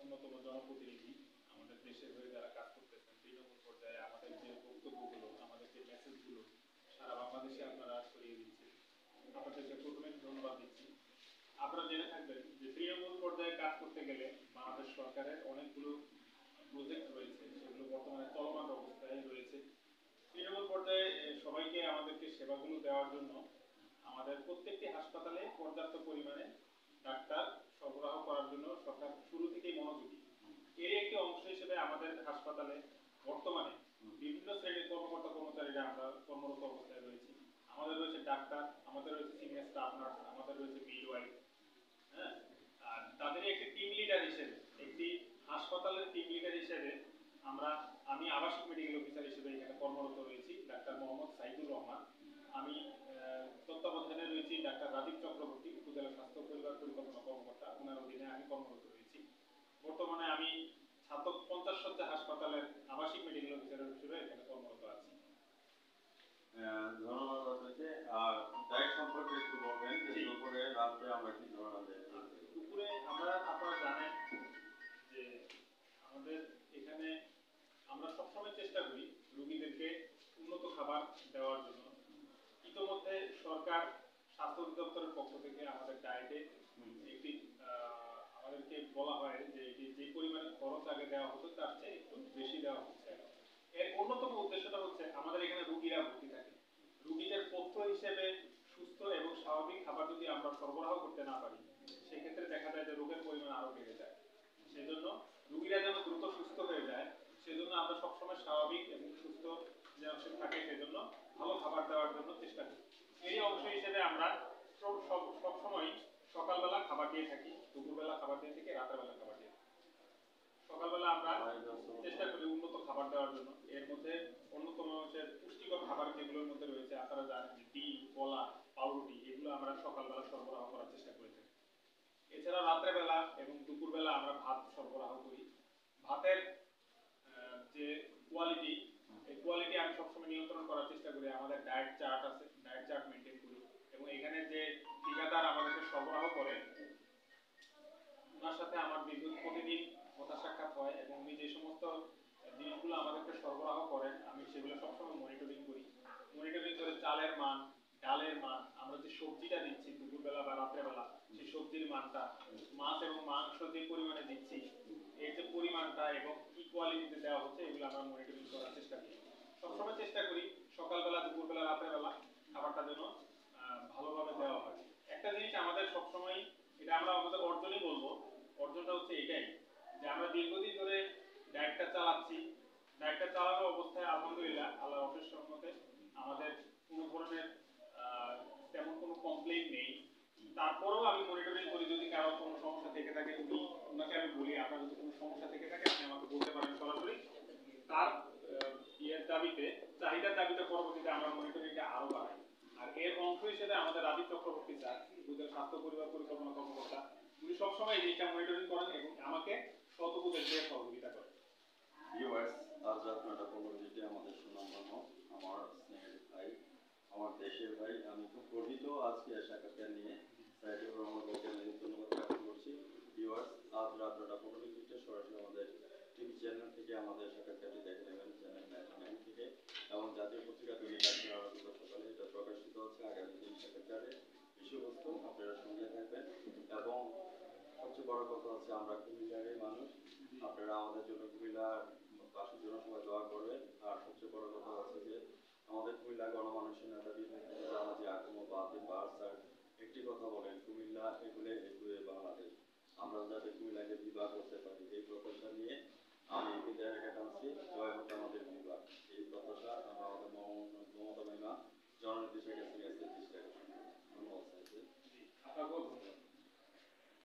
অন্যতম জনপ্রতিনিধি, আমাদের দেশের হয়ে যারা কাজ করতেছেন তৃণমূল পর্যায়ে আমাদের যে বক্তব্যগুলো, আমাদের যে মেসেজগুলো সারা বাংলাদেশে আপনারা ছড়িয়ে দিচ্ছেন, আপনাদেরকে প্রথমে ধন্যবাদ দিচ্ছি। আপনারা জেনে থাকবেন যে তৃণমূল পর্যায়ে কাজ করতে গেলে বাংলাদেশ সরকারের অনেকগুলো প্রজেক্ট রয়েছে, সেগুলো বর্তমানে চলমান অবস্থায় রয়েছে। তৃণমূল পর্যায়ে সবাইকে আমাদেরকে সেবাগুলো দেওয়ার জন্য আমাদের প্রত্যেকটি হাসপাতালে পর্যাপ্ত পরিমাণে ডাক্তার সরবরাহ করার জন্য সরকার শুরু থেকেই মনোযোগী। এর একটি অংশ হিসেবে আমাদের হাসপাতালে বর্তমানে বিভিন্ন শ্রেণীর কর্মকর্তা কর্মচারীরা আমরা কর্মরত অবস্থায় রয়েছি। আমাদের রয়েছে ডাক্তার, আমাদের রয়েছে সিনিয়র স্টাফ নার্স, আমাদের রয়েছে মিডওয়াইফ, হ্যাঁ। আর তাদের একটি টিম লিডার হিসেবে, একটি হাসপাতালের টিম লিডার হিসেবে আমি আবাসিক মেডিকেল অফিসার হিসেবে এখানে কর্মরত রয়েছি, ডাক্তার মোহাম্মদ সাইদুর রহমান। আমি তত্ত্বাবধানে রয়েছি ডাক্তার রাজীব চক্রবর্তী, উপজেলা স্বাস্থ্য পরিবার পরিকল্পনা কর্মকর্তা, ওনার অধীনে আমি কর্মরত রয়েছি। বর্তমানে আমি 50 শয্যা হাসপাতালের আবাসিক মেডিকেল অফিসার হিসেবে এখানে কর্মরত আছি। ধন্যবাদ আপনাকে। আর ডায়েট সম্পর্কে একটু বলবেন যে দুপুরে রাত্রে আমরা কি ধরনের দুপুরে আপনারা জানেন যে আমাদের এখানে আমরা সবসময় চেষ্টা করি রোগীদেরকে উন্নত খাবার দেওয়ার জন্য। ইতিমধ্যে সরকার স্বাস্থ্য অধিদপ্তরের পক্ষ থেকে আমাদের ডায়েটে একটি আমাদেরকে বলা হয় যে যে পরিমাণে খরচ আগে দেওয়া হতো তার চেয়ে একটু বেশি দেওয়া হচ্ছে। এর অন্যতম উদ্দেশ্যটা হচ্ছে আমাদের এখানে রোগীরা ভর্তি থাকে, রোগীদের পথ্য হিসেবে সুস্থ এবং স্বাভাবিক খাবার যদি আমরা সরবরাহ করতে না পারি, সেক্ষেত্রে দেখা যায় যে রোগের পরিমাণ আরো বেড়ে যায়। সেজন্য রোগীরা যেন দ্রুত সুস্থ হয়ে যায়, সেজন্য আমরা সবসময় স্বাভাবিক এবং সুস্থ যেন সে থাকে সেজন্য ভালো খাবার দেওয়ার জন্য চেষ্টা করি। এই অংশ হিসেবে আমরা সবসময় সকালবেলা খাবার দিয়ে থাকি, দুপুরবেলা খাবার দিয়ে থাকি, রাতের বেলা খাবার দিয়ে থাকি। সকালবেলা আমরা চেষ্টা করি উন্নত খাবার দেওয়ার জন্য। এর মধ্যে অন্যতম হচ্ছে পুষ্টিকর খাবার যেগুলোর মধ্যে রয়েছে আপনারা জানেন যে ডিম, কলা, পাউরুটি, এগুলো আমরা সকালবেলা সরবরাহ করার চেষ্টা করে থাকি। এছাড়া রাত্রেবেলা এবং দুপুরবেলা আমরা ভাত সরবরাহ করি। ভাতের যে কোয়ালিটি, এই কোয়ালিটি আমি সবসময় নিয়ন্ত্রণ করার চেষ্টা করি। আমাদের ডায়েট চার্ট আছে, ডায়েট চার্ট মেনটেন করি এবং এখানে যে ঠিকাদার আমাদেরকে সরবরাহ করে ওনার সাথে আমার প্রতিদিন কথা সাক্ষাৎ হয় এবং উনি যে সমস্ত জিনিসগুলো আমাদেরকে সরবরাহ করেন আমি সেগুলো সবসময় মনিটরিং করি। মনিটরিং করে চালের মান, ডালের মান, আমরা যে সবজিটা দিচ্ছি দুপুরবেলা বা রাত্রেবেলা সেই সবজির মানটা, মাছ এবং মাংস যে পরিমাণে দিচ্ছি এর যে পরিমাণটা এবং কি কোয়ালিটিতে দেওয়া হচ্ছে এগুলো আমরা মনিটরিং করার চেষ্টা করি। সবসময় চেষ্টা করি সকালবেলা, দুপুরবেলা, রাত্রেবেলা খাবারটা যেন ভালোভাবে দেওয়া হয়। একটা জিনিস আমাদের সবসময়, এটা আমরা আমাদের অর্জনই বলবো, অর্জনটা হচ্ছে এটাই যে আমরা দীর্ঘদিন ধরে ডায়েটটা চালাচ্ছি। ডায়েটটা চালানো অবস্থায় আলহামদুলিল্লাহ আল্লাহর অশেষ রহমতে আমাদের কোনো ধরনের তেমন কোনো কমপ্লেইন নেই। তারপরেও আমি মনিটরিং করি যদি কারো কোনো সমস্যা থেকে থাকে ওনাকে আমি বলি আপনার যদি কোনো সমস্যা থেকে থাকে আপনি আমাকে বলতে পারেন সরাসরি। তার দাবিতে, চাহিদার দাবিতে পরবর্তীতে আমরা মনিটরিংটা আরো বাড়াই। আর এর অংশ হিসেবে আমাদের রাজীব চক্রবর্তী স্যার, উপজেলা স্বাস্থ্য পরিবার পরিকল্পনা কর্মকর্তা, উনি সবসময় এই জিনিসটা মনিটরিং করেন এবং আমাকে শতপূজা দিয়ে সহযোগিতা করেন। আজ রাত 9:15 আমাদের সুনামধন্য আমার স্নেহের ভাই, আমার দেশের ভাই, আমি খুব গর্বিত আজকে সাক্ষাৎকার নিয়ে সাইদুর রহমান ভাইকে ধন্যবাদ জ্ঞাপন করছি। ভিউয়ার্স, আজ রাত 9:15 সরাসরি আমাদের টিভি চ্যানেল থেকে আমাদের সাক্ষাৎকারটি দেখে নেবেন, চ্যানেল 99 থেকে, এবং জাতীয় পত্রিকা দৈনিক সকালে এটা প্রকাশিত হচ্ছে। আগামী দিন সাক্ষাৎকারে বিষয়বস্তু আপনারা সঙ্গে থাকবেন এবং সবচেয়ে বড় কথা হচ্ছে আমরা কুমিল্লারই মানুষ, আপনারা আমাদের জন্য কুমিল্লার বাসীর জন্য সবাই দোয়া করবেন। আর সবচেয়ে বড় কথা হচ্ছে যে আমাদের কুমিল্লা গণমানুষের নেতা যে আকম স্যার একটি কথা বলেন, কুমিল্লা এগুলো বাংলাদেশ, আমরা যাতে কুমিল্লাকে বিবাহ করতে পারি এই প্রত্যাশা নিয়ে আমি বিদায় রেখে টানছি। জয় হোক আমাদের বিবাহ, এই প্রত্যাশা আমরা আমাদের মমতা মহিমা জননেত্রী শেখ হাসিনা চেষ্টা করি। ধন্যবাদ।